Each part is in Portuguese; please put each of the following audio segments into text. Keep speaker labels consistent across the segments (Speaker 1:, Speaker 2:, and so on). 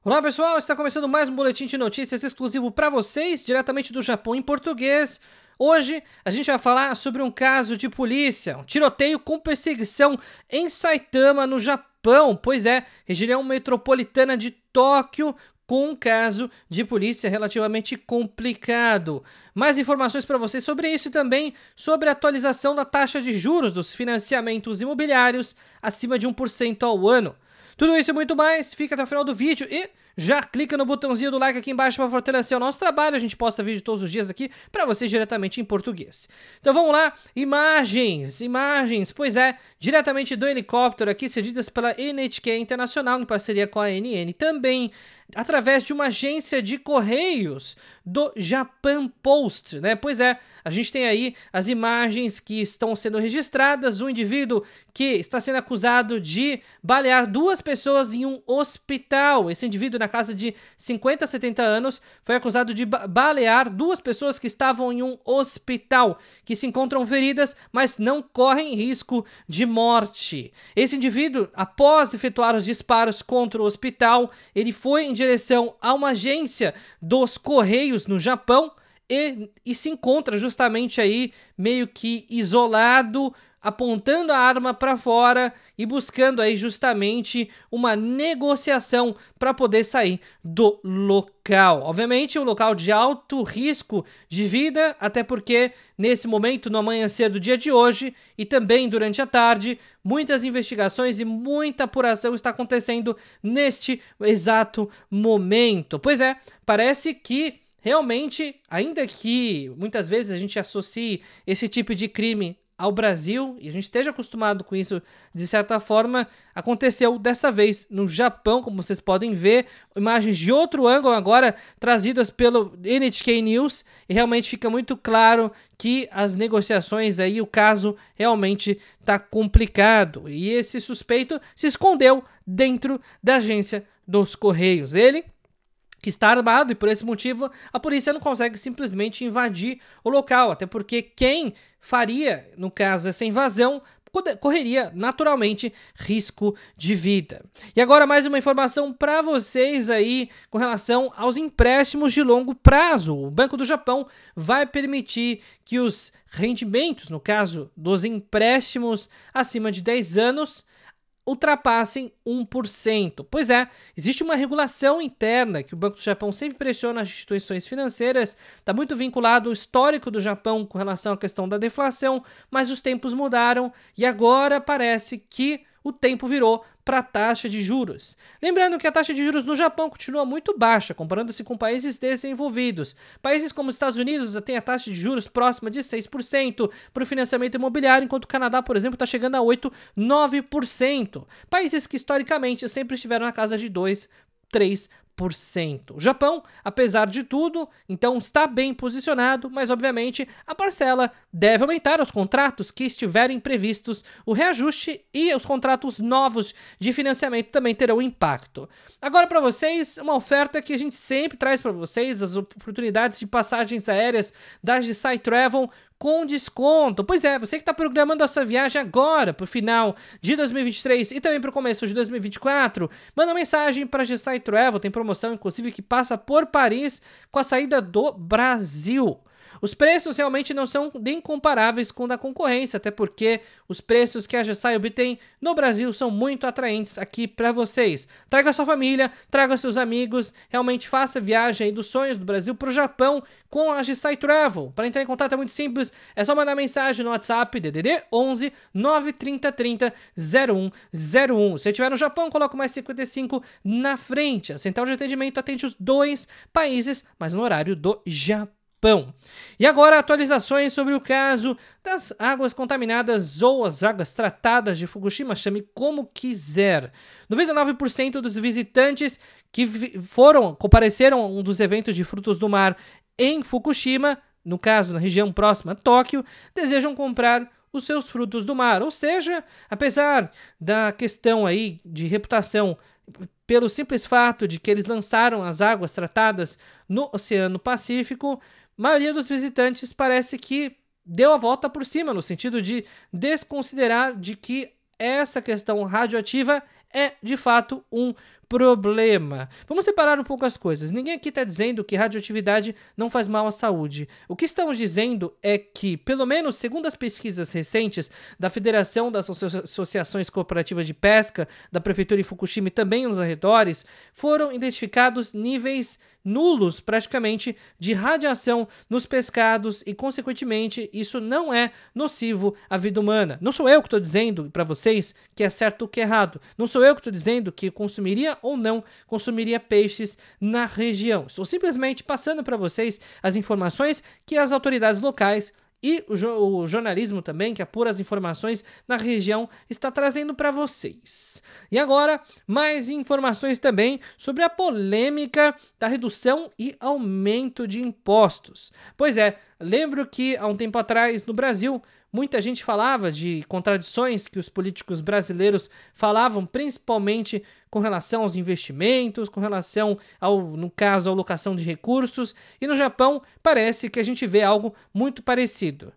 Speaker 1: Olá pessoal, está começando mais um boletim de notícias exclusivo para vocês, diretamente do Japão em português. Hoje a gente vai falar sobre um caso de polícia, um tiroteio com perseguição em Saitama, no Japão. Pois é, região metropolitana de Tóquio, com um caso de polícia relativamente complicado. Mais informações para vocês sobre isso e também sobre a atualização da taxa de juros dos financiamentos imobiliários acima de 1% ao ano. Tudo isso e muito mais, fica até o final do vídeo e já clica no botãozinho do like aqui embaixo para fortalecer o nosso trabalho. A gente posta vídeo todos os dias aqui para vocês diretamente em português. Então vamos lá, imagens, pois é, diretamente do helicóptero aqui, cedidas pela NHK Internacional em parceria com a ANN também, através de uma agência de correios do Japan Post, né? Pois é, a gente tem aí as imagens que estão sendo registradas, um indivíduo que está sendo acusado de balear duas pessoas em um hospital. Esse indivíduo, na casa de 50 a 70 anos, foi acusado de balear duas pessoas que estavam em um hospital, que se encontram feridas, mas não correm risco de morte. Esse indivíduo, após efetuar os disparos contra o hospital, ele foi em direção a uma agência dos Correios no Japão e se encontra justamente aí meio que isolado, apontando a arma para fora e buscando aí justamente uma negociação para poder sair do local. Obviamente um local de alto risco de vida, até porque nesse momento, no amanhecer do dia de hoje e também durante a tarde, muitas investigações e muita apuração está acontecendo neste exato momento. Pois é, parece que realmente, ainda que muitas vezes a gente associe esse tipo de crime ao Brasil, e a gente esteja acostumado com isso de certa forma, aconteceu dessa vez no Japão, como vocês podem ver, imagens de outro ângulo agora trazidas pelo NHK News, e realmente fica muito claro que as negociações aí, o caso realmente está complicado, e esse suspeito se escondeu dentro da agência dos Correios. Ele que está armado e por esse motivo a polícia não consegue simplesmente invadir o local, até porque quem faria, no caso, essa invasão correria naturalmente risco de vida. E agora mais uma informação para vocês aí com relação aos empréstimos de longo prazo. O Banco do Japão vai permitir que os rendimentos, no caso dos empréstimos acima de 10 anos, ultrapassem 1%. Pois é, existe uma regulação interna que o Banco do Japão sempre pressiona as instituições financeiras, está muito vinculado ao histórico do Japão com relação à questão da deflação, mas os tempos mudaram e agora parece que o tempo virou para a taxa de juros. Lembrando que a taxa de juros no Japão continua muito baixa, comparando-se com países desenvolvidos. Países como os Estados Unidos têm a taxa de juros próxima de 6% para o financiamento imobiliário, enquanto o Canadá, por exemplo, está chegando a 8%, 9%. Países que historicamente sempre estiveram na casa de 2%, 3%. O Japão, apesar de tudo, então está bem posicionado, mas obviamente a parcela deve aumentar aos contratos que estiverem previstos o reajuste e os contratos novos de financiamento também terão impacto. Agora para vocês, uma oferta que a gente sempre traz para vocês, as oportunidades de passagens aéreas da J-Sci Travel com desconto. Pois é, você que está programando a sua viagem agora para o final de 2023 e também para o começo de 2024, manda uma mensagem para a J-Sci Travel, tem promoção inclusive que passa por Paris com a saída do Brasil. Os preços realmente não são nem comparáveis com o da concorrência, até porque os preços que a J-Sci obtém no Brasil são muito atraentes aqui para vocês. Traga sua família, traga seus amigos, realmente faça a viagem aí dos sonhos do Brasil para o Japão com a J-Sci Travel. Para entrar em contato é muito simples, é só mandar mensagem no WhatsApp DDD 11 930 30 0101. Se estiver no Japão, coloca mais 55 na frente. A central de atendimento atende os dois países, mas no horário do Japão. E agora atualizações sobre o caso das águas contaminadas ou as águas tratadas de Fukushima, chame como quiser. 99% dos visitantes que compareceram a um dos eventos de frutos do mar em Fukushima, no caso na região próxima a Tóquio, desejam comprar os seus frutos do mar. Ou seja, apesar da questão aí de reputação pelo simples fato de que eles lançaram as águas tratadas no Oceano Pacífico, a maioria dos visitantes parece que deu a volta por cima, no sentido de desconsiderar de que essa questão radioativa é, de fato, um problema. Vamos separar um pouco as coisas. Ninguém aqui está dizendo que radioatividade não faz mal à saúde. O que estamos dizendo é que, pelo menos segundo as pesquisas recentes da Federação das Associações Cooperativas de Pesca, da Prefeitura de Fukushima e também nos arredores, foram identificados níveis nulos, praticamente, de radiação nos pescados e, consequentemente, isso não é nocivo à vida humana. Não sou eu que estou dizendo para vocês que é certo ou que é errado. Não sou eu que estou dizendo que consumiria ou não consumiria peixes na região. Estou simplesmente passando para vocês as informações que as autoridades locais e o jornalismo também, que apura as informações na região, está trazendo para vocês. E agora, mais informações também sobre a polêmica da redução e aumento de impostos. Pois é, lembro que há um tempo atrás no Brasil, muita gente falava de contradições que os políticos brasileiros falavam, principalmente com relação aos investimentos, com relação no caso, à alocação de recursos, e no Japão parece que a gente vê algo muito parecido.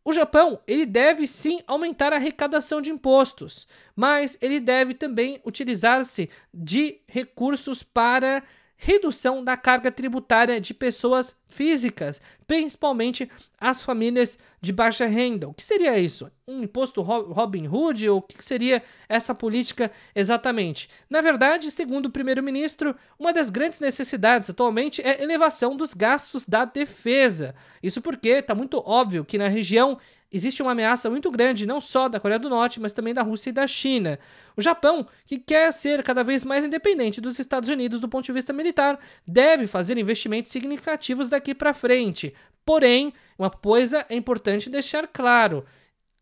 Speaker 1: O Japão, ele deve sim aumentar a arrecadação de impostos, mas ele deve também utilizar-se de recursos para redução da carga tributária de pessoas físicas, principalmente as famílias de baixa renda. O que seria isso? Um imposto Robin Hood? Ou o que seria essa política exatamente? Na verdade, segundo o primeiro-ministro, uma das grandes necessidades atualmente é a elevação dos gastos da defesa. Isso porque está muito óbvio que na região existe uma ameaça muito grande, não só da Coreia do Norte, mas também da Rússia e da China. O Japão, que quer ser cada vez mais independente dos Estados Unidos do ponto de vista militar, deve fazer investimentos significativos daqui para frente. Porém, uma coisa é importante deixar claro: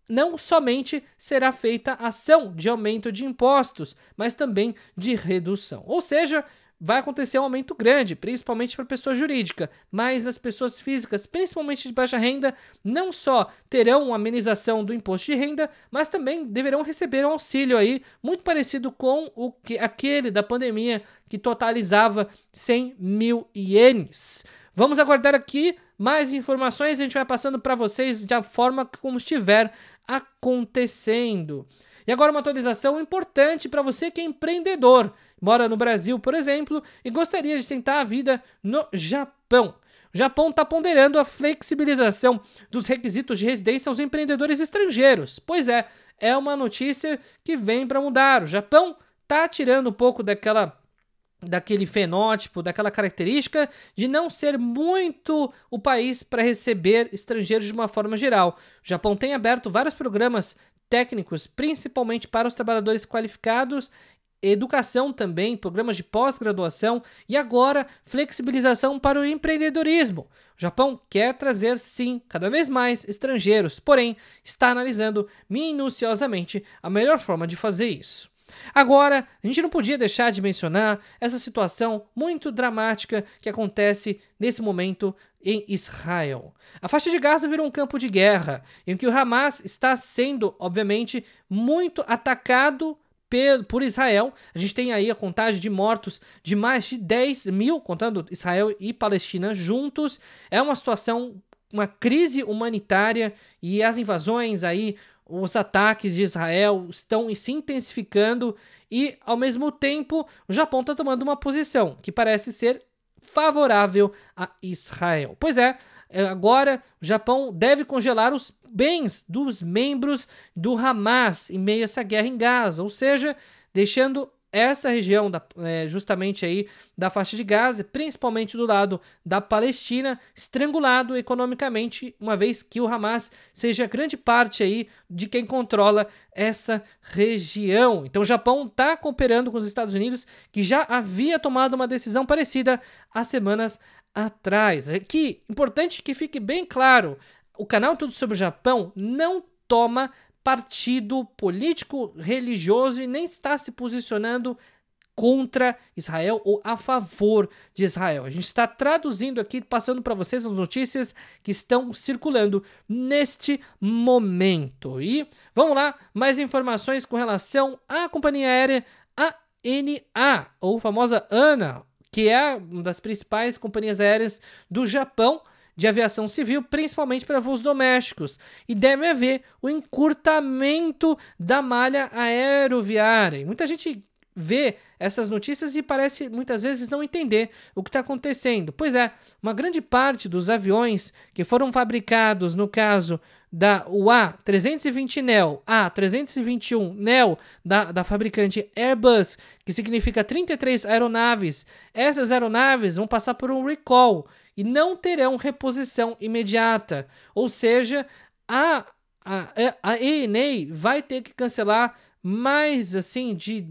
Speaker 1: não somente será feita ação de aumento de impostos, mas também de redução. Ou seja, vai acontecer um aumento grande, principalmente para a pessoa jurídica, mas as pessoas físicas, principalmente de baixa renda, não só terão uma amenização do imposto de renda, mas também deverão receber um auxílio aí, muito parecido com aquele da pandemia, que totalizava 100 mil ienes. Vamos aguardar aqui mais informações, a gente vai passando para vocês da forma como estiver acontecendo. E agora uma atualização importante para você que é empreendedor, mora no Brasil, por exemplo, e gostaria de tentar a vida no Japão. O Japão está ponderando a flexibilização dos requisitos de residência aos empreendedores estrangeiros. Pois é uma notícia que vem para mudar. O Japão está tirando um pouco daquele fenótipo, daquela característica de não ser muito o país para receber estrangeiros de uma forma geral. O Japão tem aberto vários programas técnicos, principalmente para os trabalhadores qualificados, educação também, programas de pós-graduação e agora flexibilização para o empreendedorismo. O Japão quer trazer, sim, cada vez mais estrangeiros, porém está analisando minuciosamente a melhor forma de fazer isso. Agora, a gente não podia deixar de mencionar essa situação muito dramática que acontece nesse momento em Israel. A faixa de Gaza virou um campo de guerra, em que o Hamas está sendo, obviamente, muito atacado por Israel. A gente tem aí a contagem de mortos de mais de 10 mil, contando Israel e Palestina juntos. É uma situação, uma crise humanitária, e as invasões aí, os ataques de Israel estão se intensificando e, ao mesmo tempo, o Japão está tomando uma posição que parece ser favorável a Israel. Pois é, agora o Japão deve congelar os bens dos membros do Hamas em meio a essa guerra em Gaza, ou seja, deixando essa região justamente aí da faixa de Gaza, principalmente do lado da Palestina, estrangulado economicamente, uma vez que o Hamas seja grande parte aí de quem controla essa região. Então o Japão está cooperando com os Estados Unidos, que já havia tomado uma decisão parecida há semanas atrás. Aqui, importante que fique bem claro, o canal Tudo Sobre o Japão não toma partido político, religioso e nem está se posicionando contra Israel ou a favor de Israel. A gente está traduzindo aqui, passando para vocês as notícias que estão circulando neste momento. E vamos lá, mais informações com relação à companhia aérea ANA, ou famosa ANA, que é uma das principais companhias aéreas do Japão, de aviação civil, principalmente para voos domésticos, e deve haver o encurtamento da malha aeroviária. Muita gente vê essas notícias e parece muitas vezes não entender o que está acontecendo. Pois é, uma grande parte dos aviões que foram fabricados, no caso da A320neo, A321neo da fabricante Airbus, que significa 33 aeronaves, essas aeronaves vão passar por um recall e não terão reposição imediata. Ou seja, a ANA vai ter que cancelar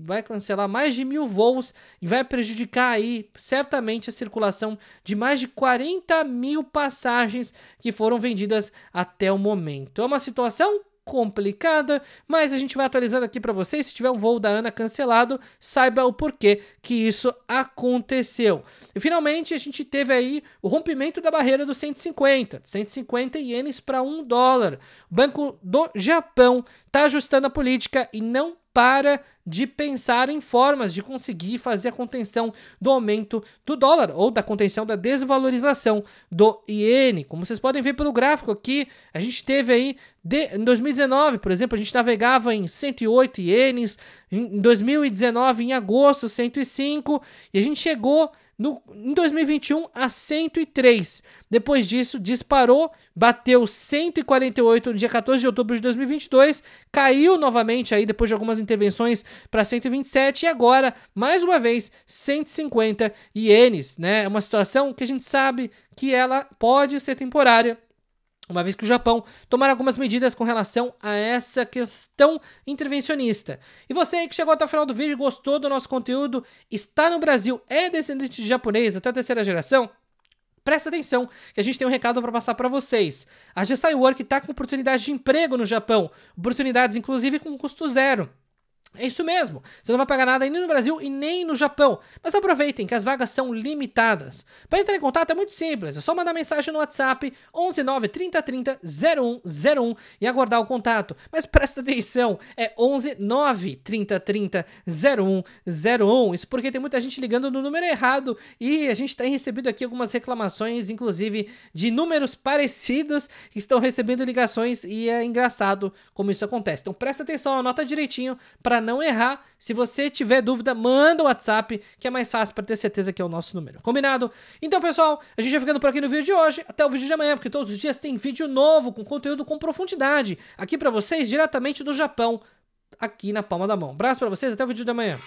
Speaker 1: vai cancelar mais de 1.000 voos e vai prejudicar aí certamente a circulação de mais de 40.000 passagens que foram vendidas até o momento. É uma situação complicada, mas a gente vai atualizando aqui para vocês. Se tiver um voo da ANA cancelado, saiba o porquê que isso aconteceu. E finalmente a gente teve aí o rompimento da barreira dos 150 ienes para $1. O Banco do Japão está ajustando a política e não para de pensar em formas de conseguir fazer a contenção do aumento do dólar ou da contenção da desvalorização do iene. Como vocês podem ver pelo gráfico aqui, a gente teve aí em 2019, por exemplo, a gente navegava em 108 ienes, em 2019, em agosto, 105, e a gente chegou em 2021 a 103. Depois disso, disparou, bateu 148 no dia 14 de outubro de 2022, caiu novamente aí depois de algumas intervenções para 127 e agora, mais uma vez, 150 ienes, né? É uma situação que a gente sabe que ela pode ser temporária, uma vez que o Japão tomar algumas medidas com relação a essa questão intervencionista. E você aí que chegou até o final do vídeo, gostou do nosso conteúdo, está no Brasil, é descendente de japonês até a terceira geração, presta atenção que a gente tem um recado para passar para vocês. A GSI Work está com oportunidades de emprego no Japão, oportunidades inclusive com custo zero. É isso mesmo, você não vai pagar nada nem no Brasil e nem no Japão, mas aproveitem que as vagas são limitadas. Para entrar em contato é muito simples, é só mandar mensagem no WhatsApp 11 9 30 30 0101 e aguardar o contato. Mas presta atenção, é 11 9 30 30 0101, isso porque tem muita gente ligando no número errado e a gente tem recebido aqui algumas reclamações, inclusive de números parecidos que estão recebendo ligações e é engraçado como isso acontece. Então presta atenção, anota direitinho para não errar. Se você tiver dúvida, manda o WhatsApp, que é mais fácil para ter certeza que é o nosso número. Combinado? Então, pessoal, a gente vai ficando por aqui no vídeo de hoje. Até o vídeo de amanhã, porque todos os dias tem vídeo novo, com conteúdo com profundidade, aqui para vocês, diretamente do Japão, aqui na palma da mão. Abraço para vocês, até o vídeo de amanhã.